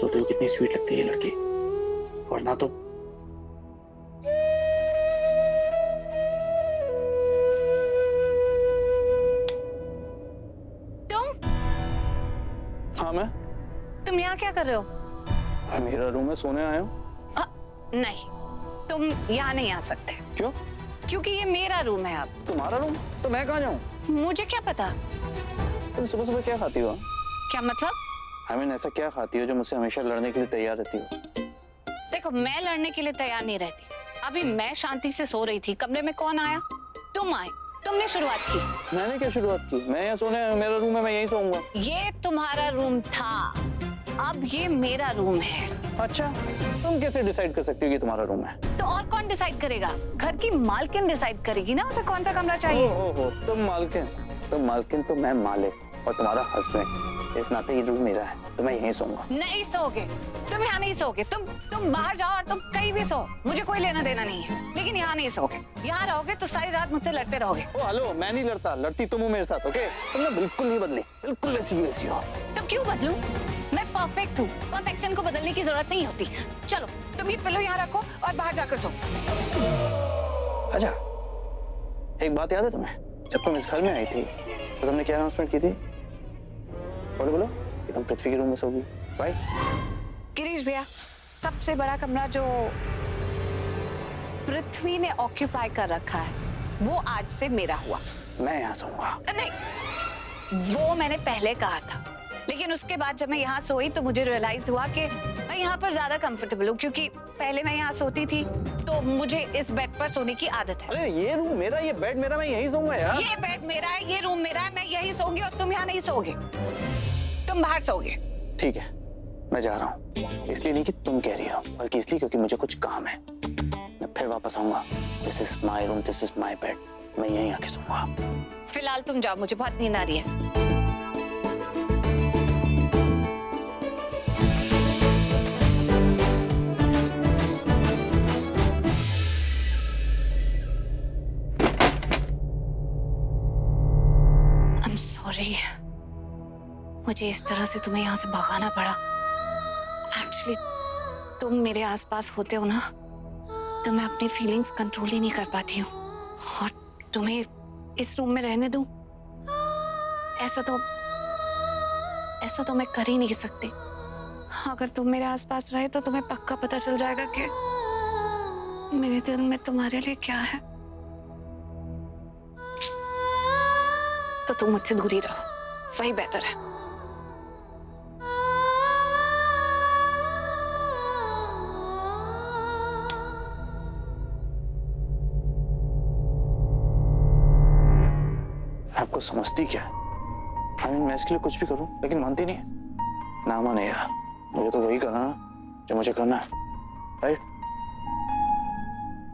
होते हुए कितनी स्वीट लगती है ये लड़की, वरना तो तुम? हाँ मैं? तुम यहाँ क्या कर रहे हो? मेरा रूम है, सोने आया हूँ। नहीं, तुम यहाँ नहीं आ सकते। क्यों? क्योंकि ये मेरा रूम है अब। तुम्हारा रूम? तो मैं कहाँ जाऊँ? मुझे क्या पता? तुम सुबह सुबह क्या खाती हो? क्या मतलब? आई मीन ऐसा क्या खाती हो जो मुझसे हमेशा लड़ने के लिए तैयार रहती हो? देखो, मैं लड़ने के लिए तैयार नहीं रहती। अभी मैं शांति से सो रही थी, कमरे में कौन आया? तुम आए, तुमने शुरुआत की। मैंने क्या शुरुआत की? मैं यहाँ सोने आया हूँ, मेरा रूम है, मैं यहीं सोऊंगा। ये तुम्हारा रूम था, अब ये मेरा रूम है। अच्छा, तुम कैसे डिसाइड कर सकती हो कि तुम्हारा रूम है? तो और कौन डिसाइड करेगा? घर की मालकिन डिसाइड करेगी ना उसे कौन सा कमरा चाहिए। हो, तुम मालकिन तो मैं मालिक और तुम्हारा हस्बैंड। इस नाते ये रूम मेरा है, तो मैं यहीं सोऊंगा। नहीं सोओगे, तुम यहाँ नहीं सोओगे। तुम बाहर जाओ और तुम कहीं भी सो, मुझे कोई लेना देना नहीं है, लेकिन यहाँ नहीं सोओगे। यहाँ रहोगे तो सारी रात मुझसे लड़ते रहोगे। ओ हेलो, मैं नहीं लड़ता, लड़ती तुम हो मेरे साथ। ओके, तुमने बिल्कुल नहीं बदली, बिल्कुल वैसी की वैसी हो। तो क्यों बदलूं? मैं परफेक्ट हूँ, परफेक्शन को बदलने की जरूरत नहीं होती। चलो तुम ये पिलो यहाँ रखो और बाहर जाकर सो। अच्छा, एक बात याद है तुम्हें? जब तुम इस घर में आई थी तो तुमने क्या अनाउंसमेंट की थी? बोलो कि तुम पृथ्वी के रूम में सोगी, राइट? गिरीश भैया, सबसे बड़ा कमरा जो पृथ्वी ने ऑक्यूपाई कर रखा है वो आज से मेरा हुआ। मैं यहाँ सोऊंगा। नहीं, वो मैंने पहले कहा था, लेकिन उसके बाद जब मैं यहाँ सोई तो मुझे रियलाइज हुआ कि मैं यहाँ पर ज्यादा कंफर्टेबल हूँ, क्योंकि पहले मैं यहाँ सोती थी तो मुझे इस बेड पर सोने की आदत है। अरे ये रूम मेरा, ये बेड मेरा, मैं यहीं सोऊंगा यार। ये बेड मेरा है, ये रूम मेरा है, मैं यही सोऊंगी और तुम यहाँ नहीं सोओगे, तुम बाहर सोओगे। ठीक है, मैं जा रहा हूँ, इसलिए नहीं कि तुम कह रही हो, बल्कि इसलिए क्योंकि मुझे कुछ काम है। मैं फिर वापस आऊंगा। This is my room, this is my bed, मैं यहीं आके सोऊंगा। फिलहाल तुम जाओ, मुझे बहुत नींद आ रही है। सॉरी, मुझे इस तरह से तुम्हें यहाँ से भगाना पड़ा। एक्चुअली तुम मेरे आसपास होते हो ना, तो मैं अपनी फीलिंग्स कंट्रोल ही नहीं कर पाती हूँ, और तुम्हें इस रूम में रहने दूं, ऐसा तो मैं कर ही नहीं सकती। अगर तुम मेरे आसपास रहे तो तुम्हें पक्का पता चल जाएगा कि मेरे दिल में तुम्हारे लिए क्या है। तो तुम मुझसे दूरी रहो, वही बेटर है। आपको समझती क्या? आई मीन मैं इसके लिए कुछ भी करूं, लेकिन मानती नहीं है। ना माने यार, मुझे तो वही करना ना जो मुझे करना है, राइट?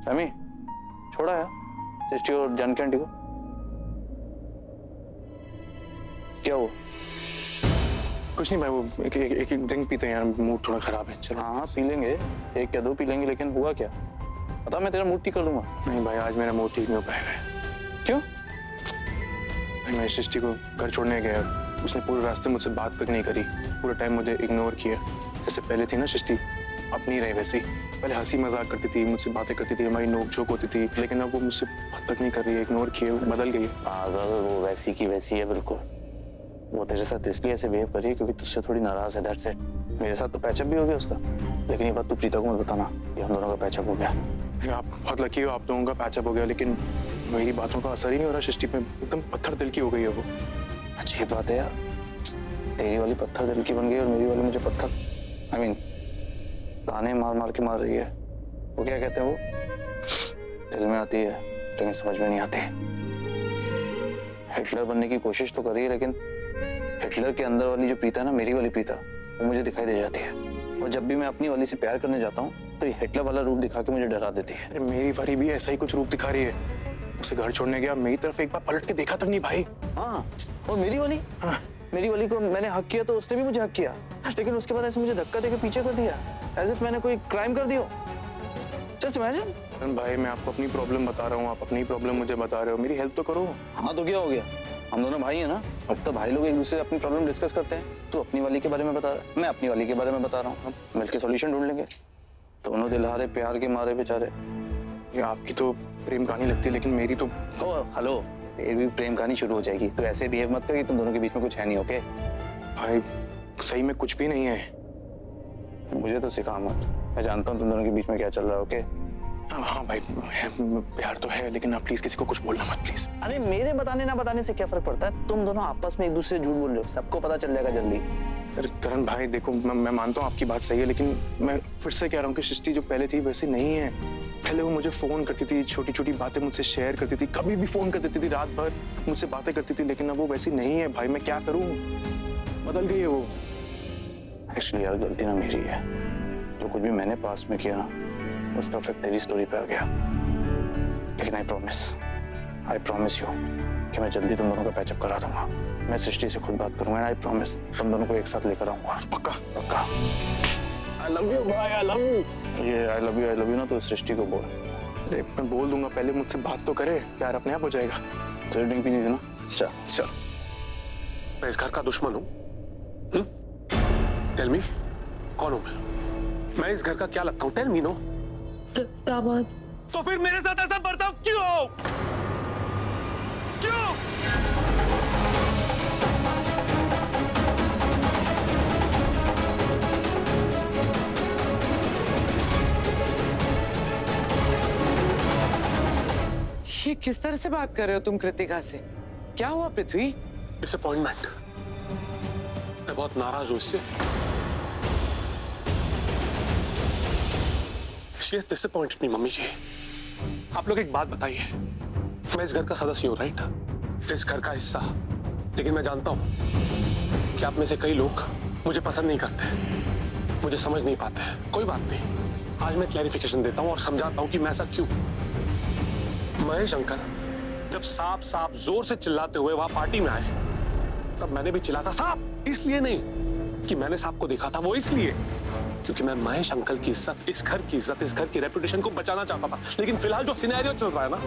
समी, छोड़ा यार सृष्टि और जानकी आंटी को। क्या हुआ? कुछ नहीं भाई, वो एक ड्रिंक पीते हैं यार, मूड थोड़ा खराब है। चलो। हाँ पी लेंगे, एक या दो पी लेंगे, लेकिन हुआ क्या? पता, मैं तेरा मूड ठीक कर दूंगा। नहीं भाई, आज मेरा मूड ठीक नहीं हो पाएगा। क्यों? मैं सृष्टि को घर छोड़ने गया, उसने पूरे रास्ते मुझसे बात तक नहीं करी, पूरा टाइम मुझे इग्नोर किया। जैसे पहले थी ना सृष्टि, अब नहीं रही वैसे ही। पहले हंसी मजाक करती थी, मुझसे बातें करती थी, हमारी नोक झोंक होती थी, लेकिन अब वो मुझसे बात तक नहीं कर रही है, इग्नोर किए, बदल गई है। पागल, वो वैसी की वैसी है बिल्कुल। वो तेरे साथ इसलिए ऐसे बिहेव कर रही है क्योंकि तुझसे थोड़ी नाराज है, दैट्स इट। मेरे साथ तो पैचअप भी हो गया उसका, लेकिन ये बात तू प्रीता को मत बताना कि हम दोनों का पैचअप हो गया। आप बहुत लकी हो, आप लोगों का पैचअप हो गया, लेकिन मेरी बातों का असर ही नहीं हो रहा सृष्टि पे। एकदम पत्थर दिल की हो गई है वो। अच्छी बात है यार, तेरी वाली पत्थर दिल की बन गई और मेरी वाली मुझे पत्थर, आई मीन ताने मार मार के मार रही है। वो क्या कहते हैं, वो दिल में आती है लेकिन समझ में नहीं आती। हिटलर बनने की कोशिश तो कर रही है, लेकिन हिटलर के अंदर वाली जो प्रीता है ना, मेरी वाली प्रीता, वो मुझे दिखाई दे जाती है। और जब भी मैं अपनी वाली से प्यार करने जाता हूँ तो ये हिटलर वाला रूप दिखा के मुझे डरा देती है। अरे मेरी वाली भी ऐसा ही कुछ रूप दिखा रही है। उसे घर छोड़ने गया, मेरी तरफ एक बार पलट के देखा तक नहीं भाई। हाँ, और मेरी वाली, हाँ, मेरी वाली को मैंने हक किया तो उसने भी मुझे हक किया, लेकिन उसके बाद ऐसे मुझे धक्का देके पीछे कर दिया, एज इफ मैंने कोई क्राइम कर दिया। Just imagine. भाई मैं आपको अपनी प्रॉब्लम बता रहा हूँ, आप अपनी प्रॉब्लम मुझे बता रहे हो, मेरी हेल्प तो करो। हाँ तो क्या हो गया? हम दोनों भाई हैं ना, अब तो भाई लोग एक दूसरे से अपनी प्रॉब्लम डिस्कस करते हैं। तू अपनी वाली के बारे में बता रहा है, मैं अपनी वाली के बारे में बता रहा हूँ। हम मिलकर सॉल्यूशन ढूंढ लेंगे। दोनों दिलहारे प्यार के मारे बेचारे। ये आपकी तो प्रेम कहानी लगती है, लेकिन मेरी तो ओ हेलो, तेरी भी प्रेम कहानी शुरू हो जाएगी। तो ऐसे बिहेव मत कर कि तुम दोनों के बीच में कुछ है नहीं। ओके भाई सही में कुछ भी नहीं है। मुझे तो सिखा मत, मैं जानता हूँ तुम दोनों के बीच में क्या चल रहा है। ओके हाँ भाई प्यार तो है, लेकिन आप प्लीज किसी को कुछ बोलना मत प्लीज। अरे मेरे बताने ना बताने से क्या फर्क पड़ता है? तुम दोनों आपस में एक दूसरे से झूठ बोल रहे हो, सबको पता चल जाएगा जल्दी। अरे करण भाई देखो, मैं मानता हूँ आपकी बात सही है, लेकिन मैं फिर से कह रहा हूँ कि सृष्टि जो पहले थी वैसे नहीं है। पहले वो मुझे फोन करती थी, छोटी छोटी बातें मुझसे शेयर करती थी, कभी भी फोन कर देती थी, रात भर मुझसे बातें करती थी, लेकिन अब वो वैसी नहीं है भाई। मैं क्या करूँ, बदल गई है वो। एक्चुअली यार गलती ना मेरी है। जो कुछ भी मैंने पास्ट में किया ना, उसका इफेक्ट तेरी स्टोरी पे आ गया। लेकिन आई प्रॉमिस यू कि मैं जल्दी तुम दोनों का पैचअप करा दूंगा। मैं सृष्टि से खुद बात करूंगा। आई प्रॉमिस तुम दोनों को एक साथ लेकर आऊंगा। पक्का पक्का। आई लव यू भाई, आई लव यू। ये आई लव यू ना तो सृष्टि को बोल। अरे मैं बोल दूंगा, पहले मुझसे बात तो करे, प्यार अपने आप हो जाएगा। तेरी ड्रिंक पीनी थी ना? चल मैं इस घर का दुश्मन हूँ? टेल मी, कौन हूँ मैं इस घर का क्या लगता हूँ? Tell me no. दामाद। तो फिर मेरे साथ ऐसा बर्ताव क्यों? क्यों? ये किस तरह से बात कर रहे हो तुम कृतिका से? क्या हुआ पृथ्वी? डिसअपॉइंटमेंट। मैं बहुत नाराज हूं इससे। She has disappointed me, mummy ji. आप लोग एक बात बताइए, मैं इस घर का सदस्य हूँ, राइट? इस घर का हिस्सा। लेकिन मैं जानता हूँ कि आप में से कई लोग मुझे पसंद नहीं करते, मुझे समझ नहीं पाते हैं। कोई बात नहीं, आज मैं क्लैरिफिकेशन देता हूँ और समझाता हूँ कि मैं ऐसा क्यों। महेश अंकल जब साफ साफ जोर से चिल्लाते हुए वहां पार्टी में आए, तब मैंने भी चिल्ला था। साफ इसलिए नहीं कि मैंने साहब को देखा था, वो इसलिए क्योंकि मैं महेश अंकल की इज्जत, इस घर की इज्जत, इस घर की रेपुटेशन को बचाना चाहता था। लेकिन फिलहाल जो सिनेरियो चल रहा है ना,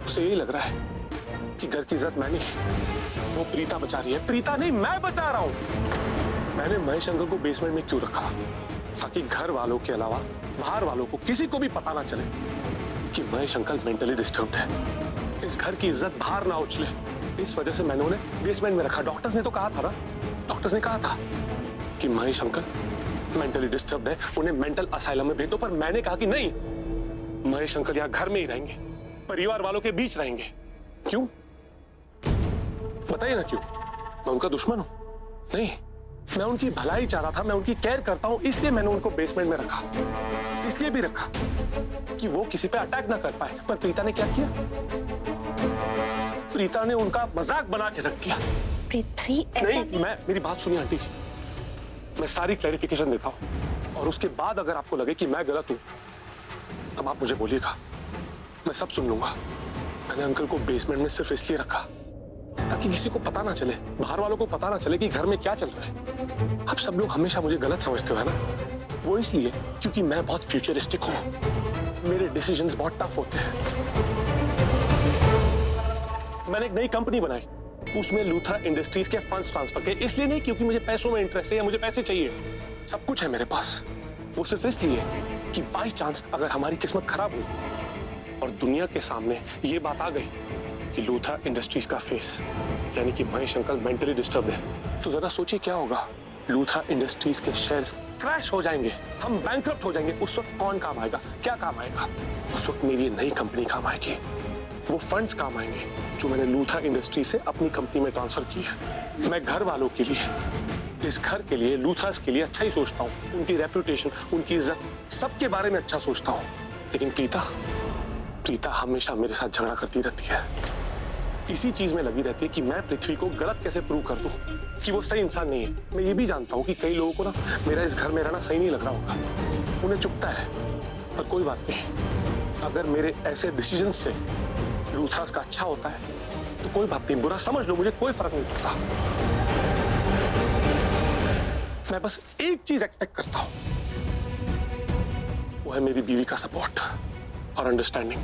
उससे यही लग रहा है कि घर की इज्जत मैं नहीं, वो प्रीता बचा रही है। प्रीता नहीं, मैं बचा रहा हूं। मैंने महेश अंकल को बेसमेंट में क्यों रखा? ताकि घर वालों के अलावा बाहर वालों को किसी को भी पता ना चले कि महेश अंकल मेंटली डिस्टर्ब्ड है। इस घर की इज्जत बाहर ना उछले, इस वजह से मैंने उन्हें बेसमेंट में रखा। डॉक्टर्स ने तो कहा था ना, डॉक्टर्स ने कहा था कि महेश अंकल मेंटली डिस्टर्ब्ड है, उन्हें मेंटल असाइलम में भेज दो। पर मैंने कहा कि नहीं, महेश अंकल यहाँ घर में ही रहेंगे, परिवार वालों के बीच रहेंगे। क्यों बताइए ना, क्यों? मैं उनका दुश्मन हूं? नहीं, मैं उनकी भलाई चाह रहा था, मैं उनकी केयर करता हूं, इसलिए मैंने उनको बेसमेंट में रखा। इसलिए भी रखा कि वो किसी पे अटैक ना कर पाए। पर प्रीता ने क्या किया? प्रीता ने उनका मजाक बना के रख दिया। पृथ्वी नहीं, मेरी बात सुनिए आंटी जी, मैं सारी क्लैरिफिकेशन देता हूं और उसके बाद अगर आपको लगे कि मैं गलत हूं, तब आप मुझे बोलिएगा, मैं सब सुन लूंगा। मैंने अंकल को बेसमेंट में सिर्फ इसलिए रखा ताकि किसी को पता ना चले, बाहर वालों को पता ना चले कि घर में क्या चल रहा है। आप सब लोग हमेशा मुझे गलत समझते हो, है ना? वो इसलिए क्योंकि मैं बहुत फ्यूचरिस्टिक हूं, मेरे डिसीजंस बहुत टफ होते हैं। मैंने एक नई कंपनी बनाई, उसमें लूथरा इंडस्ट्रीज के फंड्स ट्रांसफर किए। इसलिए नहीं क्योंकि मुझे पैसों में इंटरेस्ट है या मुझे पैसे चाहिए, सब कुछ है मेरे पास। वो सिर्फ इसलिए कि बाई चांस अगर हमारी किस्मत खराब हुई और दुनिया के सामने ये बात आ गई कि लूथरा इंडस्ट्रीज का फेस यानी कि महेश अंकल मेंटली डिस्टर्ब है, तो जरा सोचिए क्या होगा। लूथरा इंडस्ट्रीज के शेयर्स क्रैश हो जाएंगे, हम बैंकरप्ट हो जाएंगे। उस वक्त कौन काम आएगा? क्या काम आएगा? उस वक्त मेरी नई कंपनी काम आएगी, वो फंड्स काम आएंगे जो मैंने लूथरा इंडस्ट्री से अपनी कंपनी में ट्रांसफर की है। मैं घर वालों के लिए, इस घर के लिए, लूथरास के लिए अच्छा ही सोचता हूँ, उनकी रेपुटेशन, उनकी इज्जत, सबके बारे में अच्छा सोचता हूँ। लेकिन प्रीता हमेशा मेरे साथ झगड़ा करती रहती है, इसी चीज में लगी रहती है कि मैं पृथ्वी को गलत कैसे प्रूव कर दूं कि वो सही इंसान नहीं है। मैं ये भी जानता हूँ कि कई लोगों को ना मेरा इस घर में रहना सही नहीं लग रहा होगा, उन्हें चुभता है। पर कोई बात नहीं, अगर मेरे ऐसे डिसीजन से लूथरास का अच्छा होता है तो कोई बात नहीं, बुरा समझ लो, मुझे कोई फर्क नहीं पड़ता। मैं बस एक चीज एक्सपेक्ट करता हूं, वो है मेरी बीवी का सपोर्ट और अंडरस्टैंडिंग।